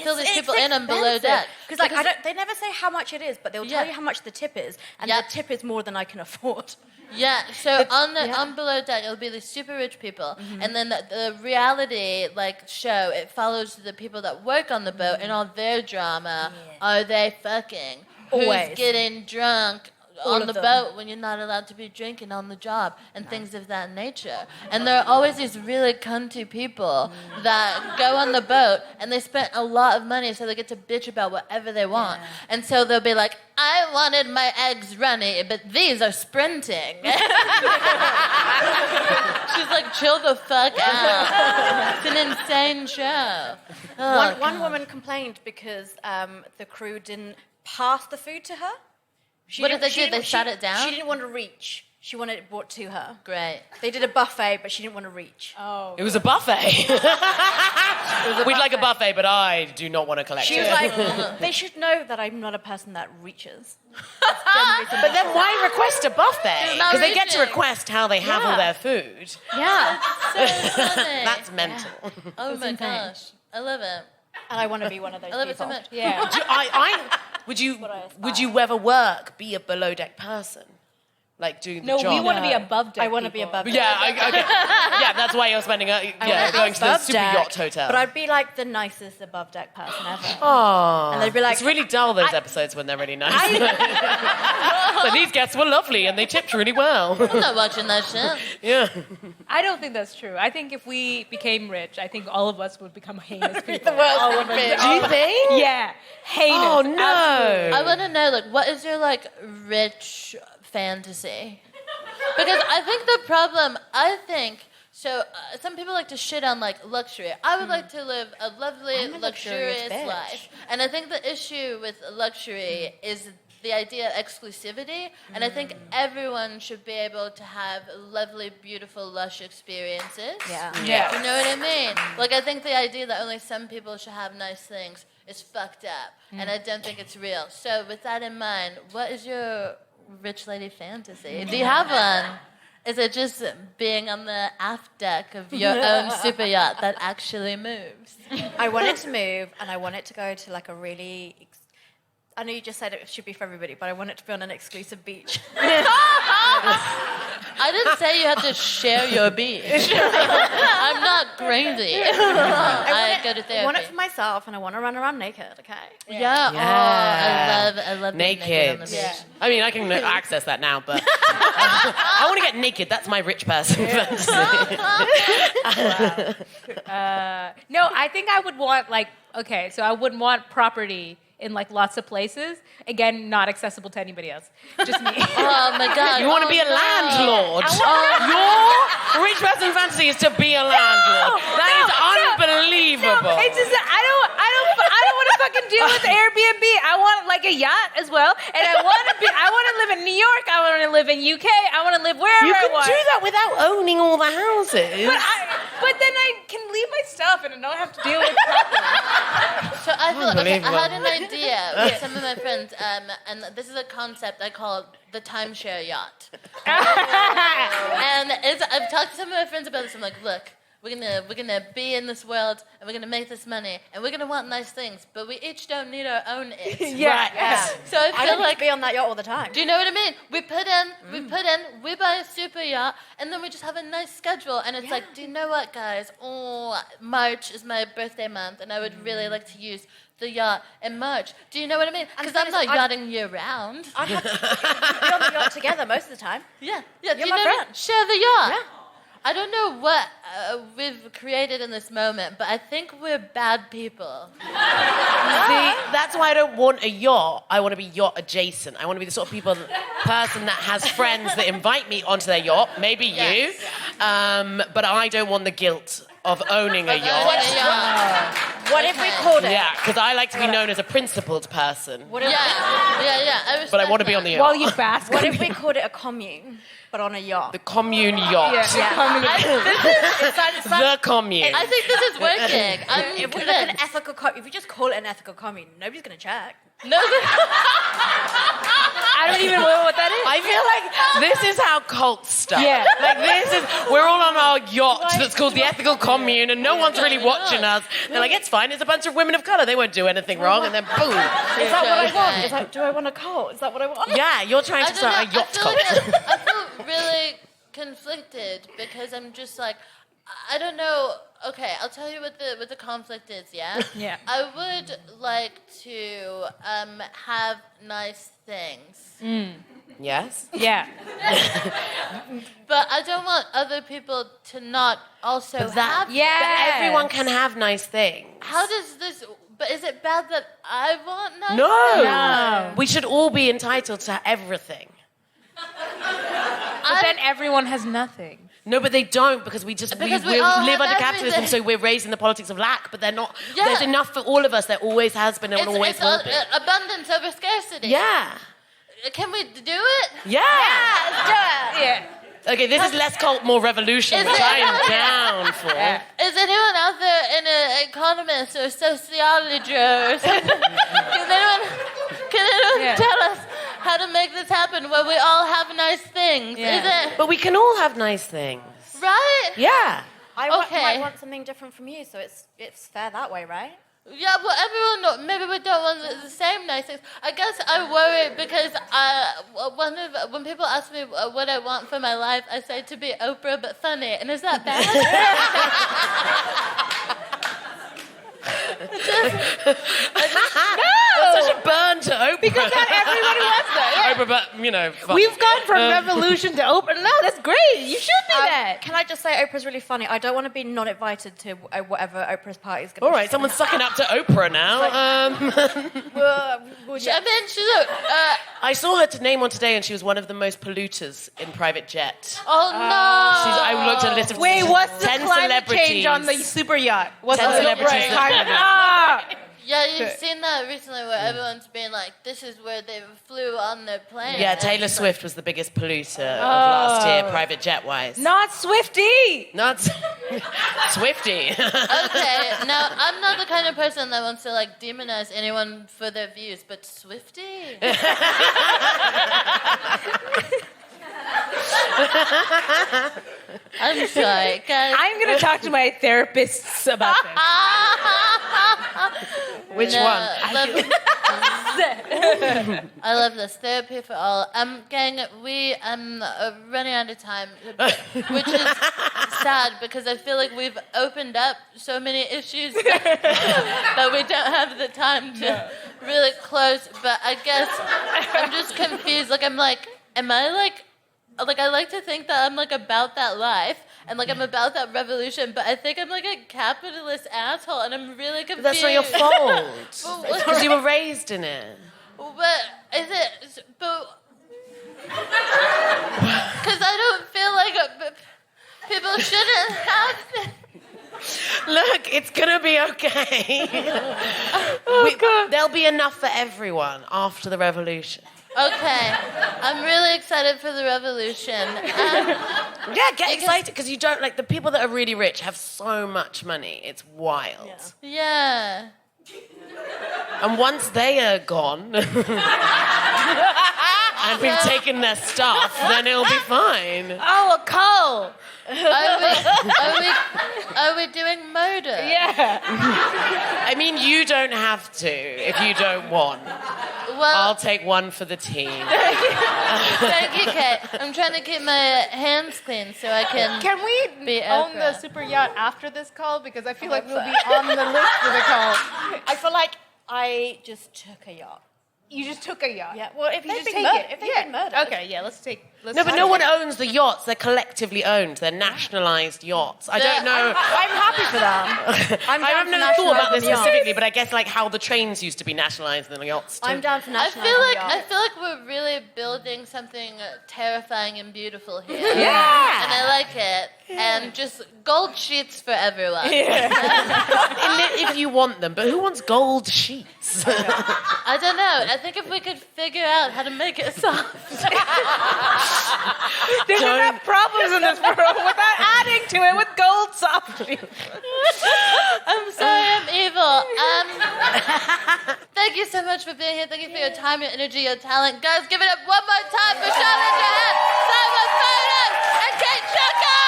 fill these people in on Below Deck. Because they never say how much it is, but they'll tell you how much the tip is, and Yeah. the tip is more than I can afford. Yeah, so on Below Deck, it'll be the super rich people, and then the reality show, it follows the people that work on the boat and all their drama. Are they fucking? Always. Who's getting drunk All on of the them. boat when you're not allowed to be drinking on the job and things of that nature? And there are always these really cunty people that go on the boat and they spent a lot of money, so they get to bitch about whatever they want. And so they'll be like, I wanted my eggs runny, but these are sprinting. She's like, chill the fuck out. It's an insane show. Oh, One woman complained because the crew didn't pass the food to her. What did they do? didn't- They sat it down? She didn't want to reach. She wanted it brought to her. Great. They did a buffet, but she didn't want to reach. It was a buffet. We'd like a buffet, but I do not want to collect She it. was like, they should know that I'm not a person that reaches. But then why request a buffet? not Because they get to reaching. request how they have all their food. Yeah. So funny. That's mental. Oh my gosh. I love it. And I want to be one of those I love it people. so much. Yeah. Would you ever work, be a below deck person? Like do the No, job? we want to be above deck. I want to be people. above deck. Yeah, okay. Yeah, that's why you're spending going to the Above super deck, yacht hotel. But I'd be like the nicest above deck person ever. Oh, And they'd be like, it's really dull those episodes when they're really nice. So these guests were lovely and they tipped really well. I'm not watching that shit. Yeah. I don't think that's true. I think if we became rich, I think all of us would become heinous people. the worst would be. Do you think? Yeah, heinous. Oh no. absolutely. I want to know, what is your, rich fantasy? Because I think the problem, some people like to shit on, luxury. I would like to live a lovely, I'm a luxurious luxurious bitch. life. And I think the issue with luxury is the idea of exclusivity. And I think everyone should be able to have lovely, beautiful, lush experiences. Yeah. Yeah. You know what I mean? I think the idea that only some people should have nice things is fucked up. And I don't think it's real. So with that in mind, what is your rich lady fantasy? Do you have one? Is it just being on the aft deck of your own super yacht that actually moves? I want it to move, and I want it to go to a really... I know you just said it should be for everybody, but I want it to be on an exclusive beach. I didn't say you had to share your beach. I'm not crazy. I go to therapy. I want it for myself, and I want to run around naked. Okay. Yeah. Yeah. Oh, I love being naked on the beach. Naked. I mean, I can access that now, but I want to get naked. That's my rich person fantasy. No, I think I would want so I wouldn't want property in lots of places. Again, not accessible to anybody else. Just me. Oh my God. You want to be a landlord? Your rich person fantasy is to be a landlord. That is unbelievable. No, it's just that I don't want to fucking deal with Airbnb. I want a yacht as well, and I want to live in New York. I want to live in UK. I want to live wherever You I can want. do that without owning all the houses. But then I can leave my stuff and I don't have to deal with property. So I feel okay, I Unbelievable. had an idea with some of my friends, and this is a concept I call the timeshare yacht. And I've talked to some of my friends about this. I'm like, look, we're gonna be in this world, and we're gonna make this money, and we're gonna want nice things, but we each don't need our own it. Yeah. So I I feel don't like, be on that yacht all the time. do you know what I mean? We buy a super yacht, and then we just have a nice schedule, and it's like, do you know what, guys? Oh, March is my birthday month, and I would really like to use the yacht in March. Do you know what I mean? Because I'm not yachting year round. I'd have to be on the yacht together most of the time. Yeah. You're do you my know friend. Share the yacht. Yeah. I don't know what we've created in this moment, but I think we're bad people. See, that's why I don't want a yacht. I want to be yacht adjacent. I want to be the sort of person that has friends that invite me onto their yacht, maybe you, but I don't want the guilt of owning a yacht. What if we called it? Yeah, because I like to be known as a principled person. What if, I But I want to be on the yacht. While you bask. what if we called it a commune, but on a yacht? The commune yacht. The commune. I think this is working. I'm If we look at an convinced. ethical if we just call it an ethical commune, nobody's going to check. No, I don't even know what that is. I feel like this is how cults start. Yeah. We're all on our yacht that's called the Ethical Commune, and no one's really watching us. They're like, it's fine, it's a bunch of women of colour, they won't do anything wrong, and then boom. Is that what I want? Is that, do I want a cult? Is that what I want? Yeah, you're trying I to don't know. start a yacht I cult. feel really conflicted because I'm just like, I don't know. Okay, I'll tell you what the conflict is. Yeah. Yeah. I would like to have nice things, Yes? Yeah. but I don't want other people to not also have. Yeah. But everyone can have nice things. How does this? But is it bad that I want nice? No. We should all be entitled to everything. But then everyone has nothing. No, but they don't because we Because we we all live have under capitalism, everything. so we're raised in the politics of lack, but they're not. Yeah. There's enough for all of us. There always has been and always will be. Abundance over scarcity. Yeah. Can we do it? Yeah. Yeah. Okay, this is less cult, more revolution, Is which it? I am down for. Is anyone out there an economist or sociologist or something? Can anyone tell us how to make this happen where we all have nice things? Yeah. Is it But we can all have nice things. right? Yeah. I Okay. might want something different from you, so it's fair that way, right? Yeah, but maybe we don't want the same nice things. I guess I worry because when people ask me what I want for my life, I say to be Oprah but funny. And is that bad? That's such a burn to Oprah. Because not everybody wants that. Oprah, but, you know, fuck. We've gone from revolution to Oprah. No, that's great. You should do that. Can I just say Oprah's really funny? I don't want to be not invited to whatever Oprah's party is going to All right, someone's sucking up to Oprah now. I saw her name one today, and she was one of the most polluters in private jet. Oh no! I looked at a list of Wait, what's the 10 climate celebrities. change on the super yacht? What's 10 the celebrities that- Yeah, you've seen that recently where everyone's been like, this is where they flew on their plane. Yeah, And Taylor it's Swift was the biggest polluter of last year, private jet-wise. Not Swifty. Not Swifty. Like, okay, now I'm not the kind of person that wants to like demonize anyone for their views, but Swifty? I'm sorry, guys. I'm going to talk to my therapists about this. Which No, one? let me- I love this. Therapy for all. Gang, we are running out of time, which is sad because I feel like we've opened up so many issues that we don't have the time to really close. But I guess I'm just confused. Like, am I like I like to think that I'm like about that life and like I'm about that revolution, but I think I'm like a capitalist asshole and I'm really confused. That's not your fault. It's because you were raised in it. But is it? But because I don't feel like people shouldn't have. Look, it's gonna be okay. There'll be enough for everyone after the revolution. Okay, I'm really excited for the revolution. Yeah, get excited because you don't like the people that are really rich have so much money. It's wild. Yeah. And once they are gone and we've taken their stuff, then it'll be fine. Oh, a call. Are we doing murder? Yeah. I mean, you don't have to if you don't want. Well, I'll take one for the team. thank you, Kate. I'm trying to keep my hands clean so I can we be own the Oprah. super yacht after this call? Because I feel like we'll be on the list for the call. I feel like I just took a yacht. You just took a yacht. Yeah, well, if you They've just been take murdered. it, if they've been murdered. Okay, yeah, let's take. No, but no one owns the yachts. They're collectively owned. They're nationalised yachts. I don't know. I'm happy for them. I have never thought about this specifically, but I guess like how the trains used to be nationalised and the yachts too. I'm down for I nationalising feel like we're really building something terrifying and beautiful here. Yeah. And I like it. And just gold sheets for everyone. If you want them, but who wants gold sheets? I don't know. I think if we could figure out how to make it soft. There's enough problems in this world without adding to it with gold soft sheets. I'm sorry I'm evil. Thank you so much for being here. Thank you for your time, your energy, your talent. Guys, give it up one more time for Sharlin, Jahan, Saima, Ferdows, and Kate Cheka!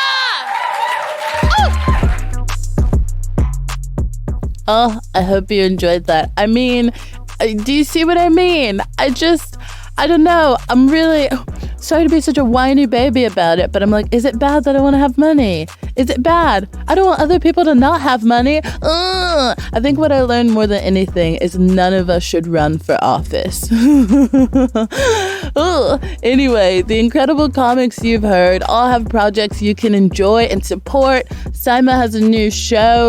Oh, I hope you enjoyed that. I mean, do you see what I mean? I don't know. I'm really sorry to be such a whiny baby about it, but I'm like, is it bad that I want to have money? Is it bad? I don't want other people to not have money. I think what I learned more than anything is none of us should run for office. Anyway, the incredible comics you've heard all have projects you can enjoy and support. Saima has a new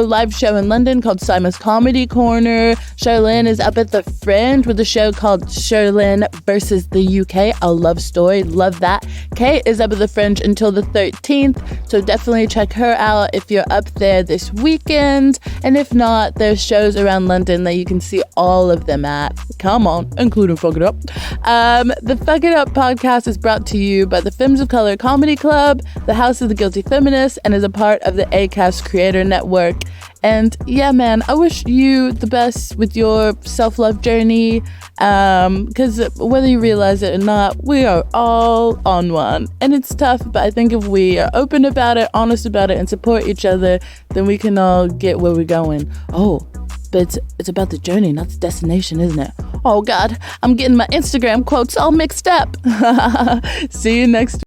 live show in London called Saima's Comedy Corner. Sharlin is up at the Fringe with a show called Sharlin versus the UK, a love story. Love that. Kate is up at the Fringe until the 13th, so definitely check her out if you're up there this weekend. And if not, there's shows around London that you can see all of them at. Come on, including Fuck It Up. The Fuck It Up podcast is brought to you by the Femmes of Color Comedy Club, the House of the Guilty Feminists, and is a part of the ACAST Creator Network. And yeah, man, I wish you the best with your self-love journey, because whether you realize it or not, we are all on one. And it's tough, but I think if we are open about it, honest about it, and support each other, then we can all get where we're going. Oh, but it's about the journey, not the destination, isn't it? Oh God, I'm getting my Instagram quotes all mixed up. See you next week.